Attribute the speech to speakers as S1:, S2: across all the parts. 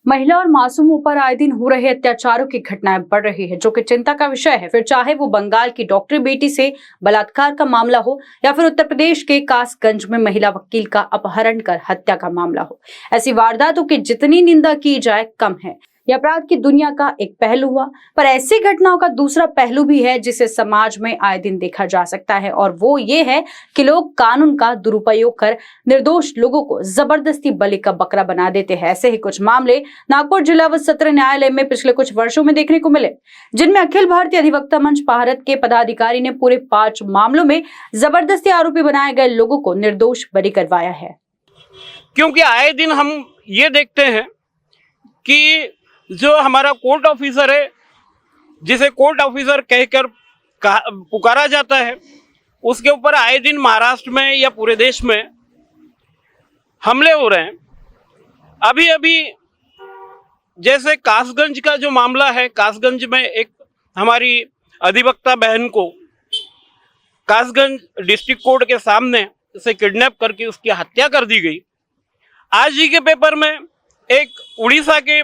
S1: महिला और मासूमों पर आए दिन हो रहे अत्याचारों की घटनाएं बढ़ रही है, जो कि चिंता का विषय है। फिर चाहे वो बंगाल की डॉक्टरी बेटी से बलात्कार का मामला हो या फिर उत्तर प्रदेश के कासगंज में महिला वकील का अपहरण कर हत्या का मामला हो, ऐसी वारदातों की जितनी निंदा की जाए कम है। यह अपराध की दुनिया का एक पहलू हुआ, पर ऐसी घटनाओं का दूसरा पहलू भी है जिसे समाज में आए दिन देखा जा सकता है, और वो ये है कि लोग कानून का दुरुपयोग कर निर्दोष लोगों को जबरदस्ती बलि का बकरा बना देते हैं। ऐसे ही कुछ मामले नागपुर जिला व सत्र न्यायालय में पिछले कुछ वर्षों में देखने को मिले, जिनमें अखिल भारतीय अधिवक्ता मंच भारत के पदाधिकारी ने पूरे 5 मामलों में जबरदस्ती आरोपी बनाए गए लोगों को निर्दोष बरी करवाया है।
S2: क्योंकि आए दिन हम ये देखते हैं कि जो हमारा कोर्ट ऑफिसर है, जिसे कोर्ट ऑफिसर कहकर पुकारा जाता है, उसके ऊपर आए दिन महाराष्ट्र में या पूरे देश में हमले हो रहे हैं। अभी अभी जैसे कासगंज का जो मामला है, कासगंज में एक हमारी अधिवक्ता बहन को कासगंज डिस्ट्रिक्ट कोर्ट के सामने से किडनैप करके उसकी हत्या कर दी गई। आज ही के पेपर में एक उड़ीसा के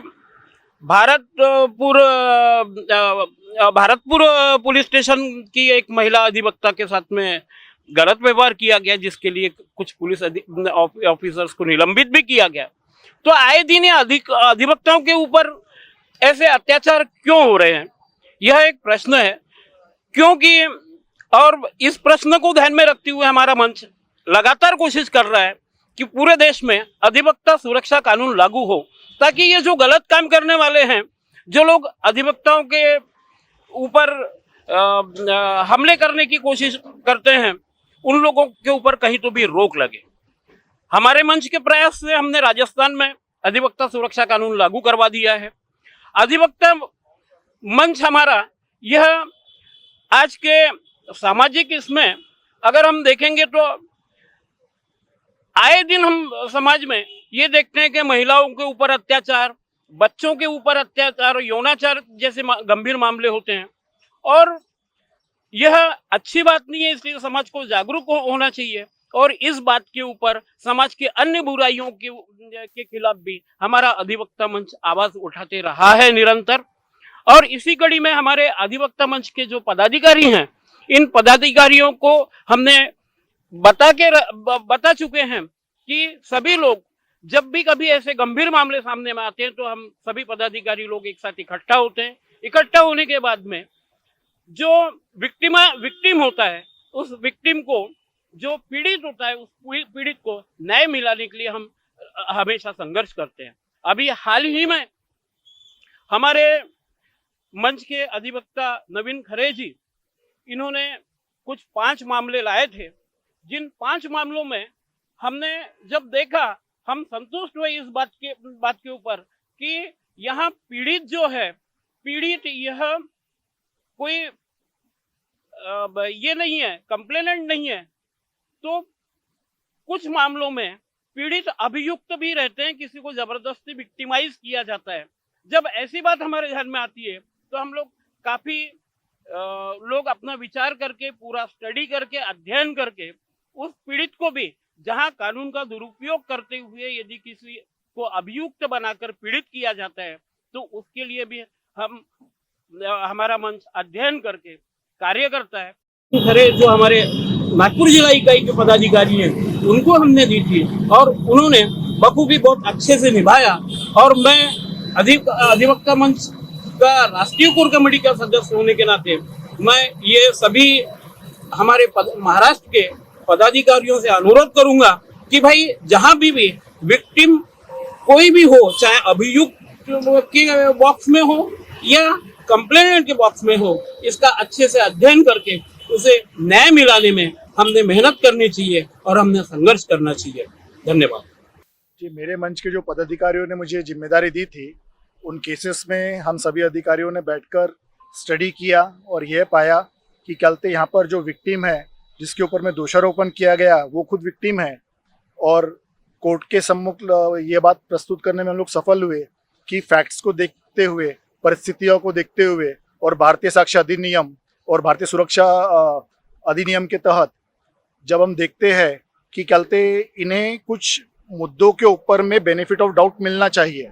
S2: भारतपुर पुलिस स्टेशन की एक महिला अधिवक्ता के साथ में गलत व्यवहार किया गया, जिसके लिए कुछ पुलिस ऑफिसर्स को निलंबित भी किया गया। तो आए दिन ये अधिवक्ताओं के ऊपर ऐसे अत्याचार क्यों हो रहे हैं, यह एक प्रश्न है। क्योंकि और इस प्रश्न को ध्यान में रखते हुए हमारा मंच लगातार कोशिश कर रहा है कि पूरे देश में अधिवक्ता सुरक्षा कानून लागू हो, ताकि ये जो गलत काम करने वाले हैं, जो लोग अधिवक्ताओं के ऊपर हमले करने की कोशिश करते हैं, उन लोगों के ऊपर कहीं तो भी रोक लगे। हमारे मंच के प्रयास से हमने राजस्थान में अधिवक्ता सुरक्षा कानून लागू करवा दिया है। अधिवक्ता मंच हमारा यह आज के सामाजिक इसमें अगर हम देखेंगे तो आए दिन हम समाज में ये देखते हैं कि महिलाओं के ऊपर अत्याचार, बच्चों के ऊपर अत्याचार, यौनाचार जैसे गंभीर मामले होते हैं, और यह अच्छी बात नहीं है। इसलिए समाज को जागरूक होना चाहिए, और इस बात के ऊपर समाज की अन्य बुराइयों के खिलाफ भी हमारा अधिवक्ता मंच आवाज उठाते रहा है निरंतर। और इसी कड़ी में हमारे अधिवक्ता मंच के जो पदाधिकारी हैं, इन पदाधिकारियों को हमने बता चुके हैं कि सभी लोग जब भी कभी ऐसे गंभीर मामले सामने में आते हैं तो हम सभी पदाधिकारी लोग एक साथ इकट्ठा होते हैं। इकट्ठा होने के बाद में जो विक्टिम होता है, उस विक्टिम को, जो पीड़ित होता है, उस पीड़ित को न्याय मिलाने के लिए हम हमेशा संघर्ष करते हैं। अभी हाल ही में हमारे मंच के अधिवक्ता नवीन खरे जी, इन्होंने कुछ 5 मामले लाए थे, जिन 5 मामलों में हमने जब देखा, हम संतुष्ट हुए इस बात के ऊपर कि यहाँ पीड़ित जो है, पीड़ित यह कोई ये नहीं है, कंप्लेनेंट नहीं है। तो कुछ मामलों में पीड़ित अभियुक्त भी रहते हैं, किसी को जबरदस्ती विक्टिमाइज किया जाता है। जब ऐसी बात हमारे ध्यान में आती है तो हम लोग काफी लोग अपना विचार करके, पूरा स्टडी करके, अध्ययन करके, उस पीड़ित को भी, जहां कानून का दुरुपयोग करते हुए यदि किसी को अभियुक्त बनाकर पीड़ित किया जाता है, तो उसके लिए भी हमारा मंच अध्ययन करके कार्य करता है। खरे जो हमारे नागपुर जिला इकाई के पदाधिकारी हैं, उनको हमने दी थी और उन्होंने बखूबी बहुत अच्छे से निभाया। और मैं अधिवक्ता मंच का राष्ट्रीय कोर कमेटी का सदस्य होने के नाते मैं ये सभी हमारे महाराष्ट्र के पदाधिकारियों से अनुरोध करूंगा कि भाई जहां भी विक्टिम कोई भी हो, चाहे अभियुक्त के बॉक्स में हो या कंप्लेनेंट के बॉक्स में हो, इसका अच्छे से अध्ययन करके उसे न्याय मिलाने में हमने मेहनत करनी चाहिए और हमने संघर्ष करना चाहिए। धन्यवाद
S3: जी। मेरे मंच के जो पदाधिकारियों ने मुझे जिम्मेदारी दी थी, उन केसेस में हम सभी अधिकारियों ने बैठकर स्टडी किया और यह पाया कि कल यहाँ पर जो विक्टिम है, जिसके ऊपर में दोषारोपण किया गया, वो खुद विक्टिम है। और कोर्ट के सम्मुख ये बात प्रस्तुत करने में हम लोग सफल हुए कि फैक्ट्स को देखते हुए, परिस्थितियों को देखते हुए और भारतीय साक्ष्य अधिनियम और भारतीय सुरक्षा अधिनियम के तहत जब हम देखते हैं कि कल इन्हें कुछ मुद्दों के ऊपर में बेनिफिट ऑफ डाउट मिलना चाहिए,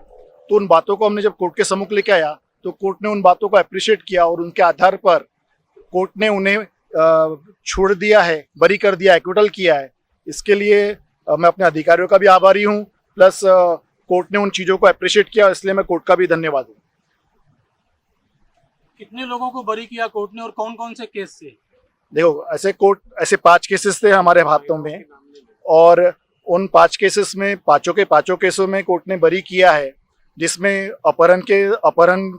S3: तो उन बातों को हमने जब कोर्ट के सम्मुख लेके आया तो कोर्ट ने उन बातों को अप्रिशिएट किया और उनके आधार पर कोर्ट ने उन्हें छोड़ दिया है, बरी कर दिया, एक्विटल किया है। इसके लिए मैं अपने अधिकारियों का भी आभारी हूँ, प्लस कोर्ट ने उन चीज़ों को अप्रिशिएट किया, इसलिए मैं कोर्ट का भी धन्यवाद हूँ।
S4: कितने लोगों को बरी किया कोर्ट ने और कौन कौन से केस से?
S3: देखो, ऐसे 5 केसेस थे हमारे हाथों में और उन 5 केसेस में पांचों केसों में कोर्ट ने बरी किया है, जिसमें अपहरण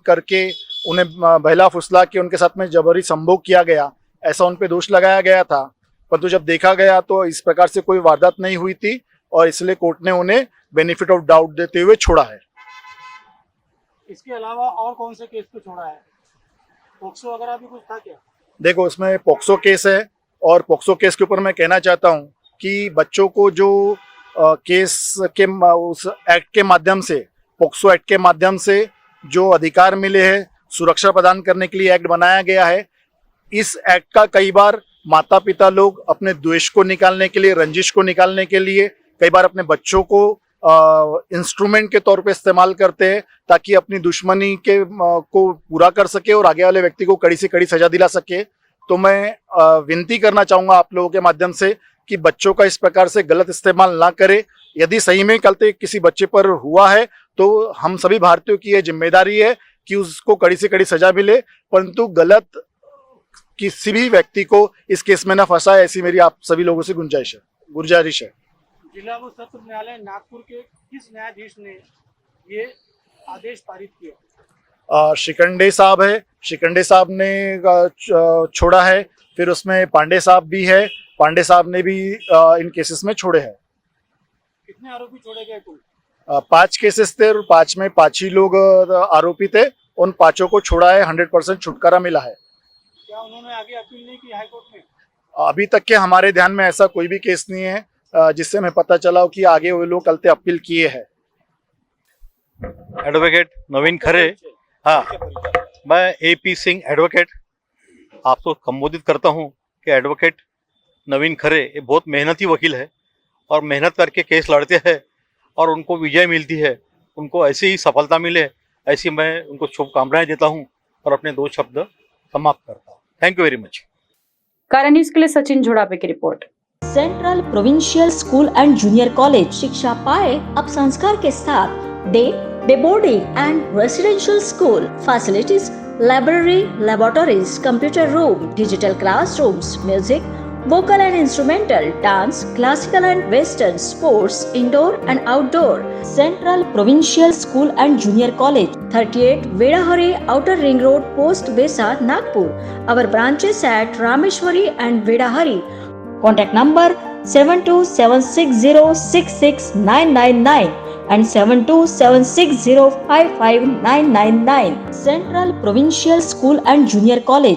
S3: करके उन्हें बहला फुसला के उनके साथ में जबरी संभोग किया गया, ऐसा उन पे दोष लगाया गया था। परंतु जब देखा गया तो इस प्रकार से कोई वारदात नहीं हुई थी और इसलिए कोर्ट ने उन्हें बेनिफिट ऑफ डाउट देते हुए छोड़ा है।
S4: इसके अलावा और कौन से केस को छोड़ा है? पोक्सो वगैरह भी कुछ था क्या?
S3: देखो, इसमें पोक्सो केस है और पोक्सो केस के ऊपर मैं कहना चाहता हूँ कि बच्चों को जो केस के उस एक्ट के माध्यम से, पोक्सो एक्ट के माध्यम से जो अधिकार मिले हैं, सुरक्षा प्रदान करने के लिए एक्ट बनाया गया है। इस एक्ट का कई बार माता पिता लोग अपने द्वेष को निकालने के लिए, रंजिश को निकालने के लिए कई बार अपने बच्चों को इंस्ट्रूमेंट के तौर पे इस्तेमाल करते हैं ताकि अपनी दुश्मनी के को पूरा कर सके और आगे वाले व्यक्ति को कड़ी से कड़ी सजा दिला सके। तो मैं विनती करना चाहूँगा आप लोगों के माध्यम से कि बच्चों का इस प्रकार से गलत इस्तेमाल ना करे। यदि सही में कल तक किसी बच्चे पर हुआ है तो हम सभी भारतीयों की यह जिम्मेदारी है कि उसको कड़ी से कड़ी सजा मिले, परंतु गलत किसी भी व्यक्ति को इस केस में न फंसाए, ऐसी मेरी आप सभी लोगों से गुजारिश है।
S4: जिला व सत्र न्यायालय नागपुर के किस न्यायाधीश ने ये आदेश पारित किया?
S3: शिकंडे साहब है, शिकंडे साहब ने छोड़ा है, फिर उसमें पांडे साहब भी है, पांडे साहब ने भी इन केसेस में छोड़े हैं।
S4: कितने आरोपी छोड़े गए कुल?
S3: 5 केसेस थे और 5 में 5 ही लोग आरोपी थे। उन 5 को छोड़ा है, 100% छुटकारा मिला है।
S4: क्या उन्होंने आगे अपील नहीं की हाईकोर्ट में?
S3: अभी तक के हमारे ध्यान में ऐसा कोई भी केस नहीं है जिससे हमें पता चला हो कि आगे वो लोग कल से अपील किए हैं।
S5: एडवोकेट नवीन खरे, हाँ, मैं AP सिंह एडवोकेट आपको संबोधित करता हूँ कि एडवोकेट नवीन खरे ये बहुत मेहनती वकील है और मेहनत करके केस लड़ते हैं और उनको विजय मिलती है, उनको ऐसी ही सफलता मिले, ऐसी मैं उनको शुभकामनाएं देता हूँ और अपने 2 शब्द समाप्त करता हूँ। Thank you very much.
S1: कारण न्यूज़ के लिए सचिन झोड़ापे की report.
S6: Central provincial school and junior college शिक्षा पाए अब संस्कार के साथ day boarding and residential school facilities, library, laboratories, computer room, digital classrooms, music, vocal and instrumental, dance, classical and western, sports, indoor and outdoor. Central Provincial School and Junior College, 38 Vedahari, Outer Ring Road, Post Besa, Nagpur. Our branches at Rameshwari and Vedahari. Contact number 7276066999 and 7276055999. Central Provincial School and Junior College.